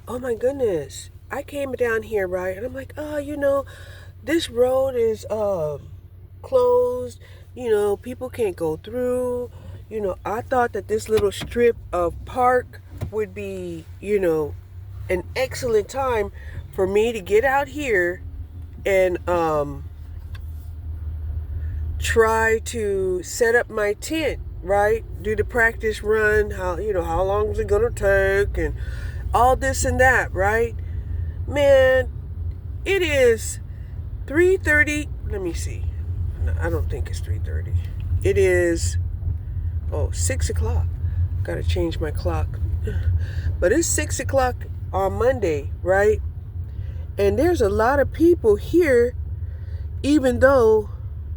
Oh my goodness. I came down here, right? And I'm like, oh, this road is closed. People can't go through. I thought that this little strip of park would be, an excellent time for me to get out here and try to set up my tent, right? Do the practice run, how long is it gonna take, and all this and that, right? Man, it is 3:30. Let me see. No, I don't think it's 3:30. It is 6 o'clock. Gotta change my clock. But it's 6 o'clock on Monday, right? And there's a lot of people here, even though,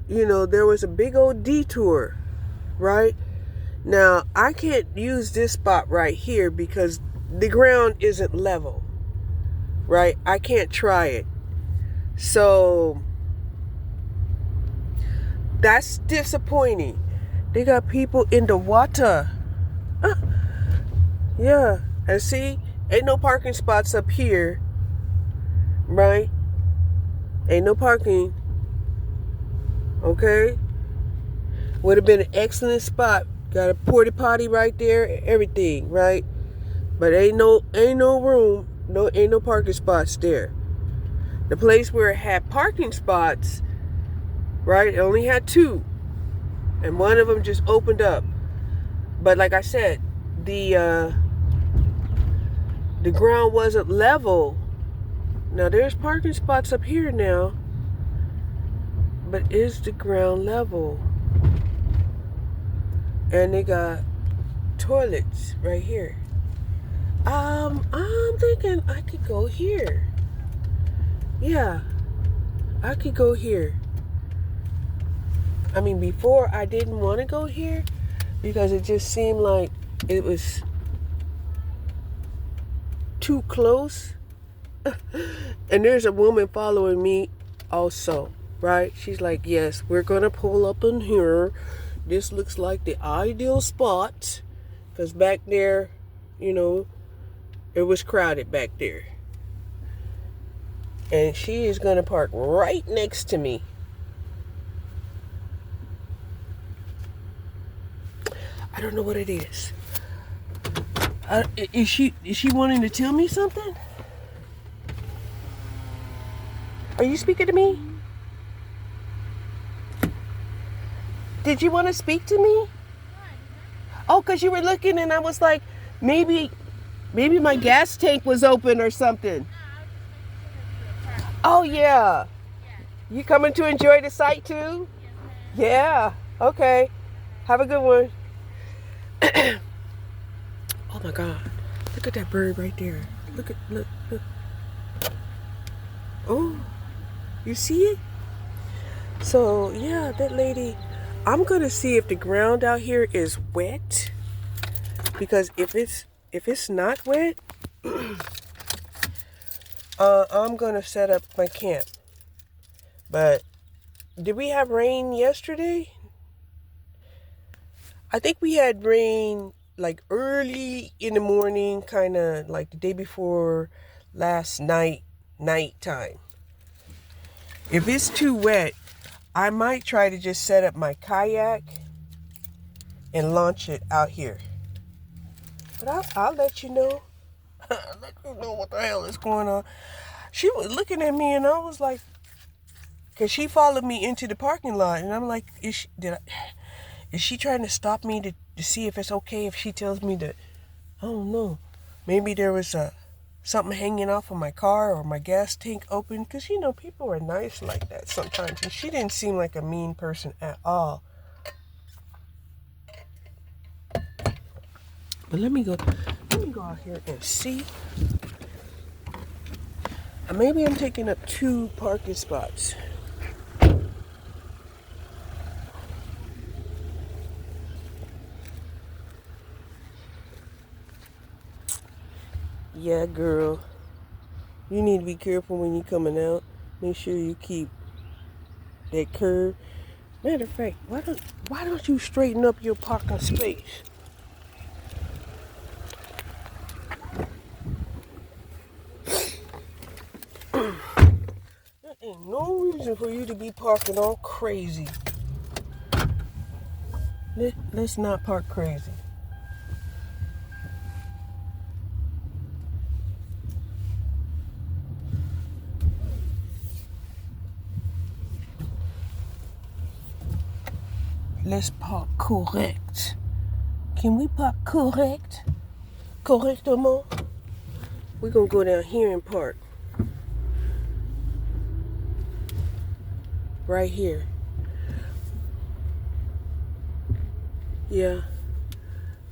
there was a big old detour, right? Now, I can't use this spot right here because the ground isn't level, right? I can't try it. So, that's disappointing. They got people in the water. Yeah. And see, ain't no parking spots up here, right? Ain't no parking. Okay? Would have been an excellent spot. Got a porta potty right there, everything, right? But ain't no room, ain't no parking spots there. The place where it had parking spots, right? It only had two. And one of them just opened up. But like I said, the ground wasn't level. Now there's parking spots up here now. But is the ground level? And they got toilets right here. I'm thinking I could go here. Yeah, I could go here. I mean, before I didn't want to go here because it just seemed like it was too close. And there's a woman following me also, right? She's like, yes, we're going to pull up in here. This looks like the ideal spot. Because back there, it was crowded back there. And she is going to park right next to me. I don't know what it is. Is she wanting to tell me something? Are you speaking to me? Did you want to speak to me? Oh, because you were looking and I was like, maybe my gas tank was open or something. Oh, yeah. You coming to enjoy the site too? Yeah. Okay. Have a good one. Oh my God. Look at that bird right there. Look. Oh, you see it? So, yeah, that lady, I'm going to see if the ground out here is wet. Because if it's not wet, I'm going to set up my camp. But did we have rain yesterday? I think we had rain like early in the morning, kind of like the day before last nighttime. If it's too wet, I might try to just set up my kayak and launch it out here. But I'll let you know. I'll let you know what the hell is going on. She was looking at me and I was like, because she followed me into the parking lot. And I'm like, is she trying to stop me to see if it's okay if she tells me that, I don't know, maybe there was something hanging off of my car or my gas tank open? Because, people are nice like that sometimes. And she didn't seem like a mean person at all. But let me go out here and see. Maybe I'm taking up 2 parking spots. Yeah, girl. You need to be careful when you're coming out. Make sure you keep that curve. Matter of fact, why don't you straighten up your parking space? Ain't no reason for you to be parking all crazy. Let's not park crazy. Let's park correct. Can we park correct? Correctement? We're gonna go down here and park. Right here. Yeah.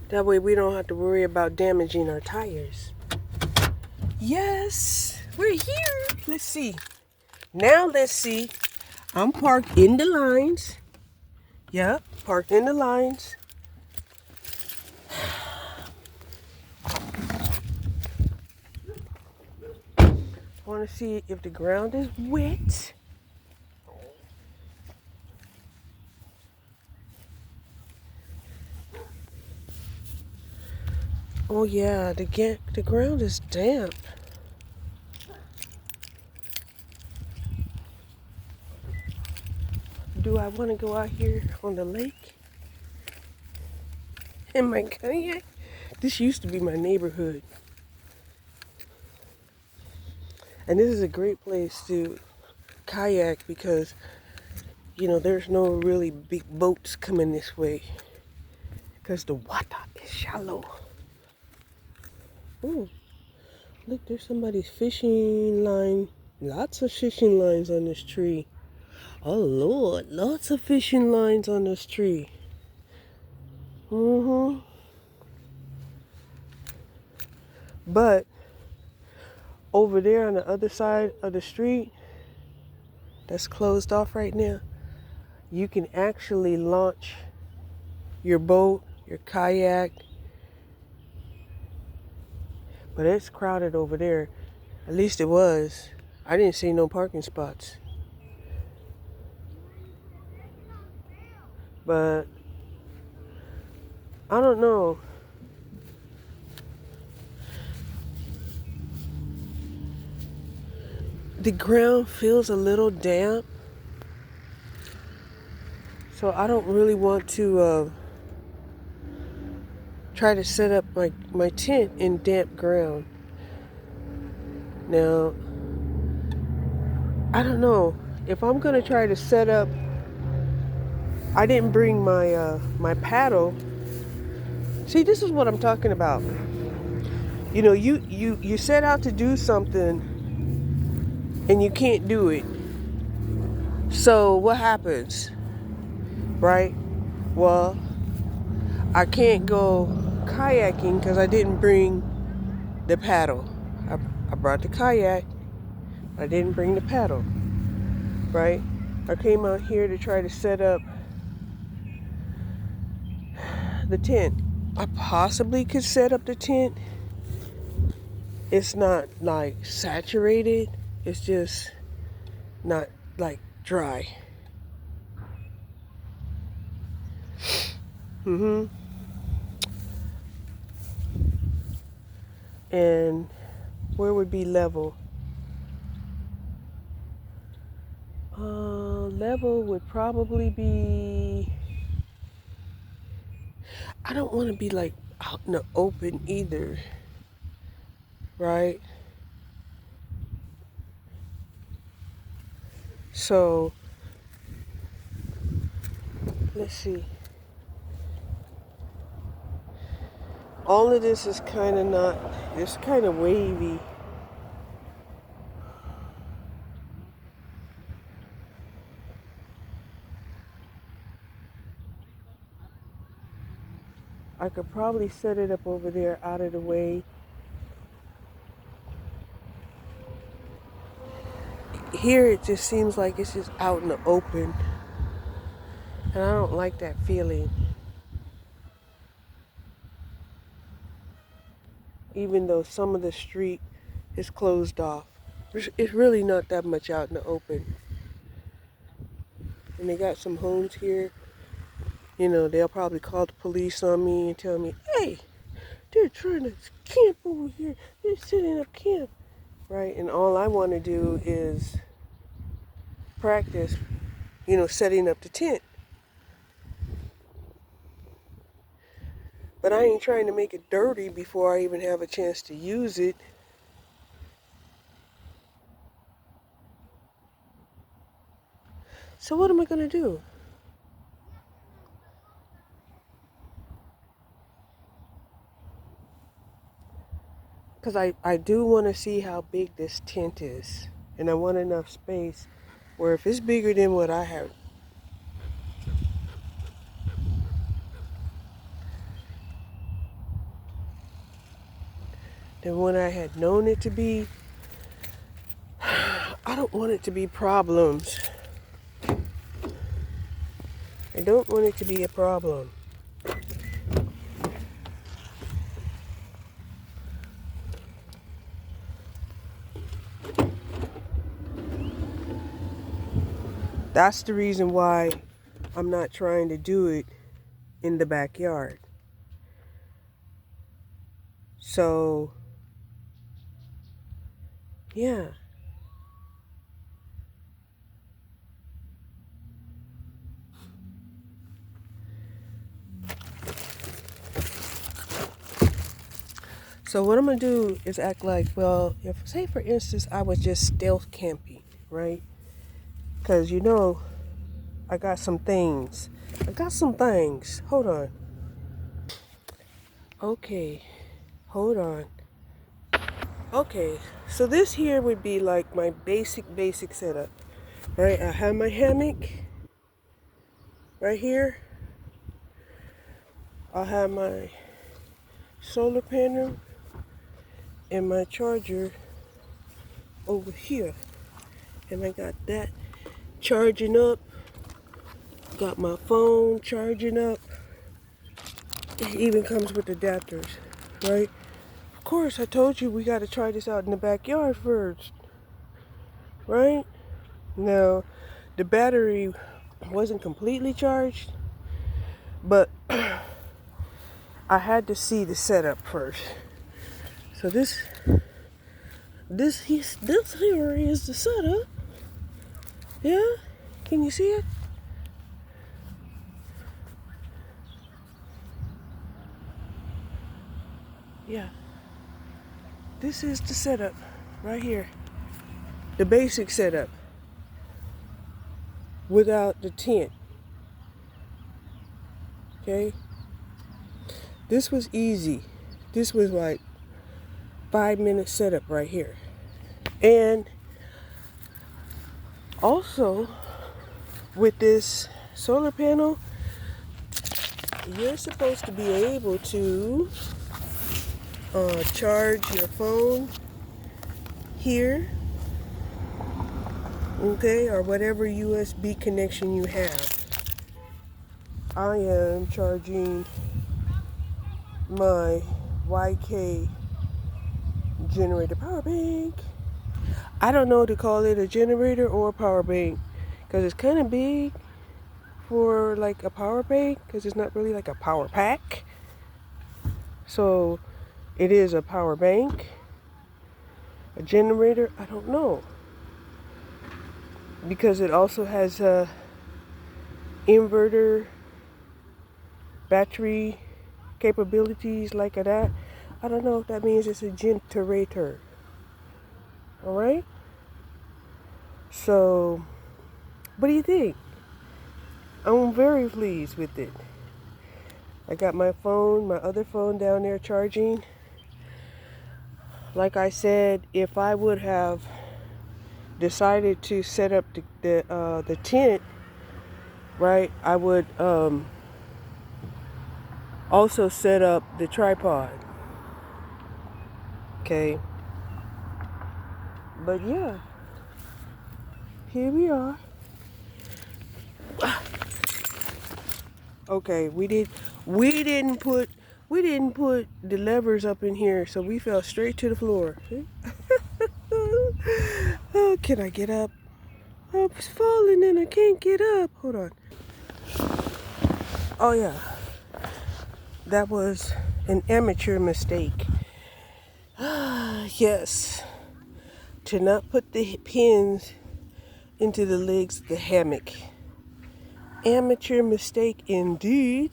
That way we don't have to worry about damaging our tires. Yes, we're here. Let's see. Now let's see. I'm parked in the lines. Yep, parked in the lines. I want to see if the ground is wet. Oh yeah, the ground is damp. Do I want to go out here on the lake in my kayak? This used to be my neighborhood. And this is a great place to kayak because, you know, there's no really big boats coming this way because the water is shallow. Oh, look, there's somebody's fishing line. Lots of fishing lines on this tree. Oh, Lord, lots of fishing lines on this tree. But over there on the other side of the street, that's closed off right now, you can actually launch your boat, your kayak. But it's crowded over there. At least it was. I didn't see no parking spots. But I don't know. The ground feels a little damp. So I don't really want to try to set up my tent in damp ground. Now, I don't know. If I'm going to try to set up, I didn't bring my paddle. See, this is what I'm talking about. You know, you set out to do something and you can't do it. So what happens? Right? Well, I can't go kayaking because I didn't bring the paddle. I brought the kayak. I didn't bring the paddle. Right? I came out here to try to set up the tent. I possibly could set up the tent. It's not like saturated. It's just not like dry. And where would be level? Level would probably be, I don't want to be like out in the open either, right? So let's see. All of this is kind of not, it's kind of wavy. I could probably set it up over there out of the way. Here it just seems like it's just out in the open. And I don't like that feeling. Even though some of the street is closed off. It's really not that much out in the open. And they got some homes here. You know, they'll probably call the police on me and tell me, hey, they're trying to camp over here. They're setting up camp. Right? And all I want to do is practice, setting up the tent. But I ain't trying to make it dirty before I even have a chance to use it. So what am I going to do? Because I do want to see how big this tent is. And I want enough space where if it's bigger than what I have, than what I had known it to be, I don't want it to be problems. I don't want it to be a problem. That's the reason why I'm not trying to do it in the backyard. So, yeah. So what I'm going to do is act like, well, if, say for instance, I was just stealth camping, right? Because, I got some things. Hold on. Okay. Hold on. Okay. So this here would be like my basic setup, right? I have my hammock right here. I'll have my solar panel and my charger over here. And I got that charging up. Got my phone charging up. It even comes with adapters, right? Of course, I told you we got to try this out in the backyard first, right? Now, the battery wasn't completely charged, but I had to see the setup first. So this here is the setup. Yeah, can you see it? Yeah. This is the setup right here. The basic setup without the tent. Okay? This was easy. This was like 5-minute setup right here. And also with this solar panel, you're supposed to be able to charge your phone here, okay, or whatever USB connection you have. I am charging my YK generator power bank. I don't know to call it a generator or a power bank because it's kind of big for like a power bank because it's not really like a power pack. So it is a power bank, a generator, I don't know. Because it also has a inverter battery capabilities like that. I don't know if that means it's a generator. Alright? So, what do you think? I'm very pleased with it. I got my other phone down there charging. Like I said, if I would have decided to set up the tent, right, I would also set up the tripod. Okay. But yeah, here we are. Okay, we didn't put the levers up in here, so we fell straight to the floor. Oh, can I get up? I'm falling and I can't get up. Hold on. Oh yeah, that was an amateur mistake. Yes, to not put the pins into the legs of the hammock. Amateur mistake indeed.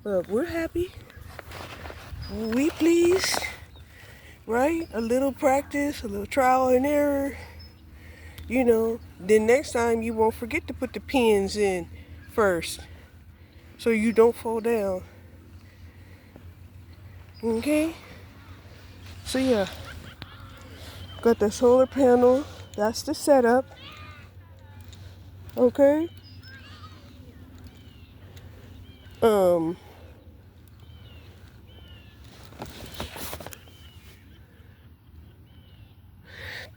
But we're happy. We pleased. Right? A little practice, a little trial and error. You know, then next time you won't forget to put the pins in first so you don't fall down. Okay? So yeah, got the solar panel. That's the setup. Okay?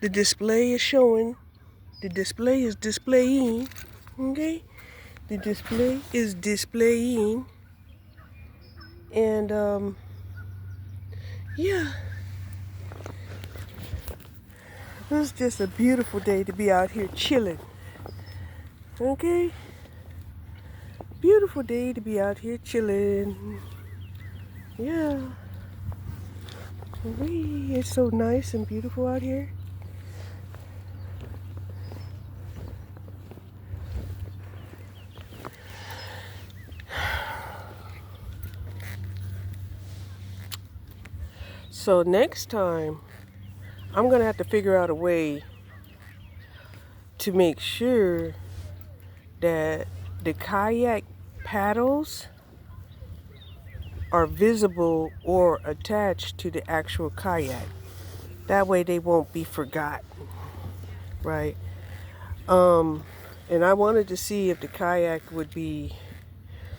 The display is showing. The display is displaying. Okay? The display is displaying. And yeah. It's just a beautiful day to be out here chilling. Okay? Beautiful day to be out here chilling. Yeah. It's so nice and beautiful out here. So next time, I'm going to have to figure out a way to make sure that the kayak paddles are visible or attached to the actual kayak. That way they won't be forgotten, right? And I wanted to see if the kayak would be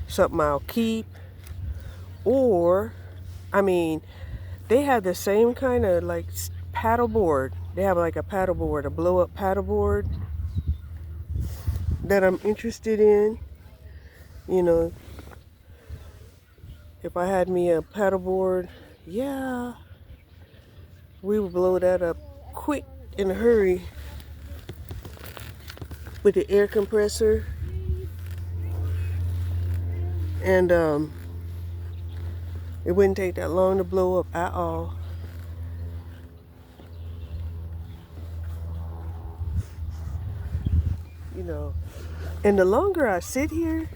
something I'll keep, or, I mean, they have the same kind of like paddleboard. They have like a paddleboard, a blow-up paddleboard that I'm interested in. You know, if I had me a paddleboard, yeah, we would blow that up quick in a hurry with the air compressor. And it wouldn't take that long to blow up at all. You know, and the longer I sit here,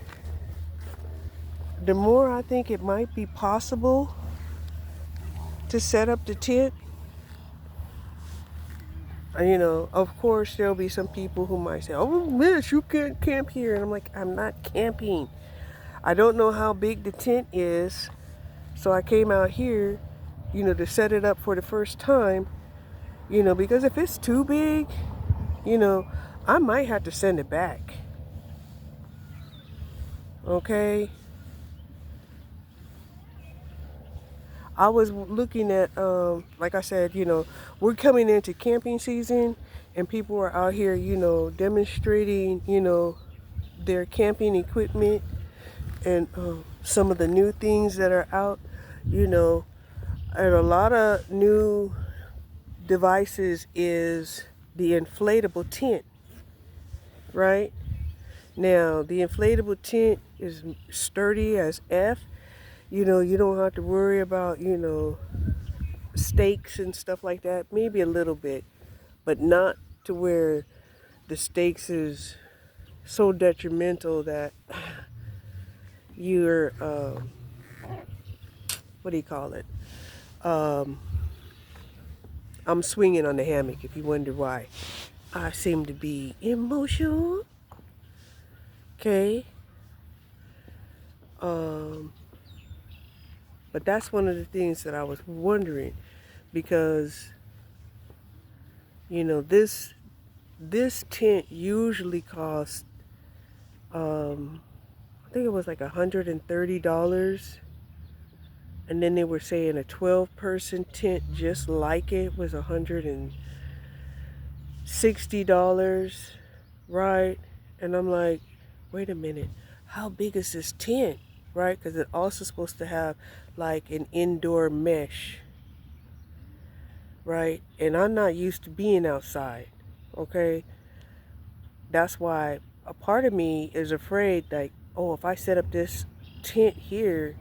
the more I think it might be possible to set up the tent. You know, of course, there'll be some people who might say, oh, Miss, you can't camp here. And I'm like, I'm not camping. I don't know how big the tent is. So I came out here, you know, to set it up for the first time. You know, because if it's too big, you know, I might have to send it back. Okay? I was looking at, like I said, you know, we're coming into camping season and people are out here, you know, demonstrating, you know, their camping equipment and some of the new things that are out, you know, and a lot of new devices is the inflatable tent, right? Now, the inflatable tent is sturdy as F. You know, you don't have to worry about, you know, stakes and stuff like that. Maybe a little bit, but not to where the stakes is so detrimental that you're, what do you call it? I'm swinging on the hammock if you wonder why. I seem to be emotional. Okay. But that's one of the things that I was wondering, because, you know, this tent usually costs, I think it was like $130. And then they were saying a 12-person tent just like it was $160, right? And I'm like, wait a minute, how big is this tent, right? Because it's also supposed to have like an indoor mesh, right? And I'm not used to being outside, okay? That's why a part of me is afraid, like, oh, if I set up this tent here,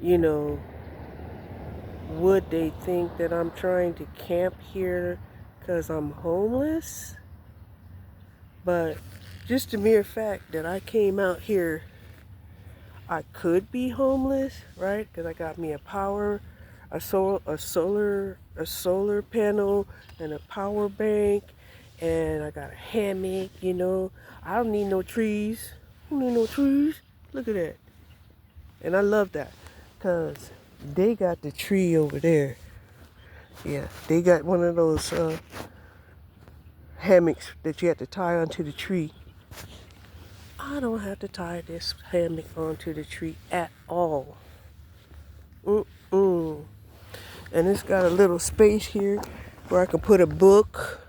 you know, would they think that I'm trying to camp here? because I'm homeless, but just the mere fact that I came out here, I could be homeless, right? Because I got me a solar panel, and a power bank, and I got a hammock. I don't need no trees. I don't need no trees. Look at that. And I love that, because they got the tree over there. Yeah, they got one of those hammocks that you have to tie onto the tree. I don't have to tie this hammock onto the tree at all. Mm-mm. And it's got a little space here where I can put a book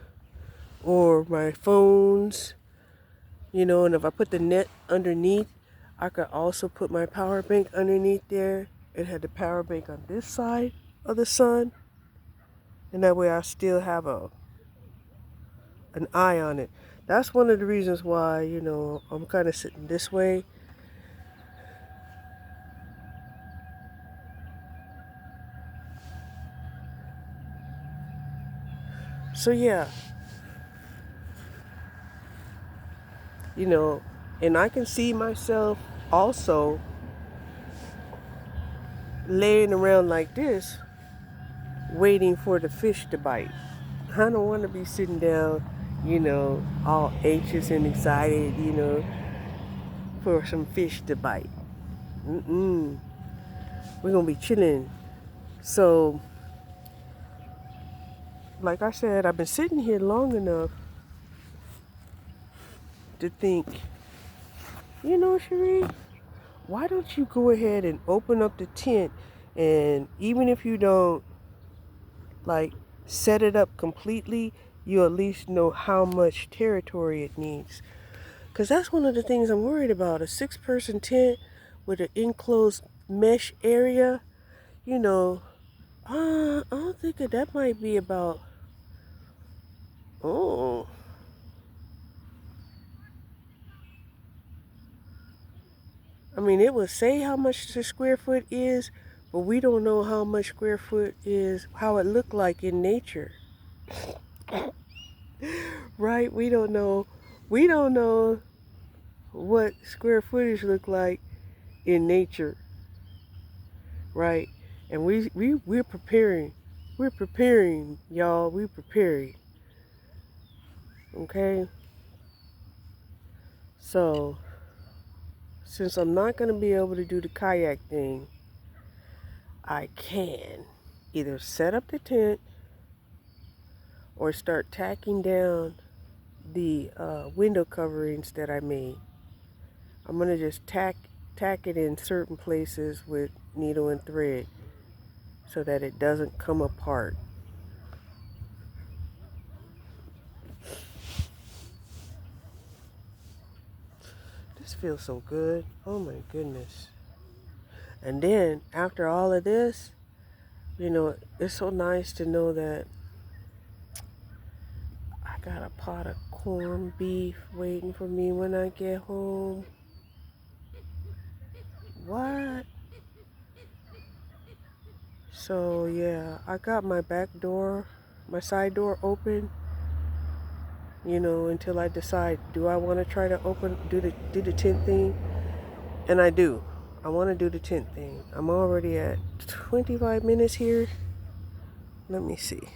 or my phones, and if I put the net underneath, I could also put my power bank underneath there. It had the power bank on this side of the sun, and that way I still have an eye on it. That's one of the reasons why, I'm kind of sitting this way. So yeah, and I can see myself also laying around like this, waiting for the fish to bite. I don't want to be sitting down, all anxious and excited, for some fish to bite. Mm-mm. We're going to be chilling. So, like I said, I've been sitting here long enough to think, Cherie, why don't you go ahead and open up the tent, and even if you don't, like, set it up completely, you at least know how much territory it needs. Because that's one of the things I'm worried about. A 6-person tent with an enclosed mesh area, I'm thinking that might be about, oh, I mean, it would say how much the square foot is, but we don't know how much square foot is, how it looked like in nature. Right? We don't know. We don't know what square footage look like in nature. Right? And we're preparing. We're preparing, y'all. We're preparing. Okay? So, since I'm not going to be able to do the kayak thing, I can either set up the tent or start tacking down the window coverings that I made. I'm going to just tack it in certain places with needle and thread so that it doesn't come apart. This feels so good. Oh my goodness. And then after all of this, it's so nice to know that I got a pot of corned beef waiting for me when I get home. What? So yeah, I got my side door open, until I decide, do I want to try to do the tent thing? And I do. I want to do the tent thing. I'm already at 25 minutes here. Let me see.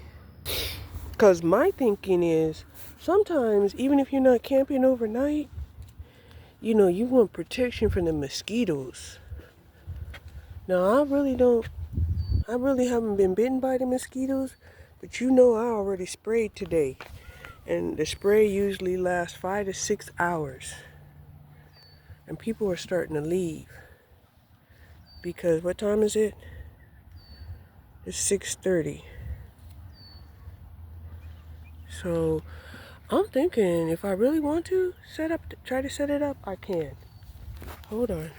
Because my thinking is, sometimes, even if you're not camping overnight, you want protection from the mosquitoes. Now, I really haven't been bitten by the mosquitoes, but I already sprayed today. And the spray usually lasts 5 to 6 hours. And people are starting to leave. Because what time is it? It's 6:30. So I'm thinking if I really want to try to set it up, I can. Hold on.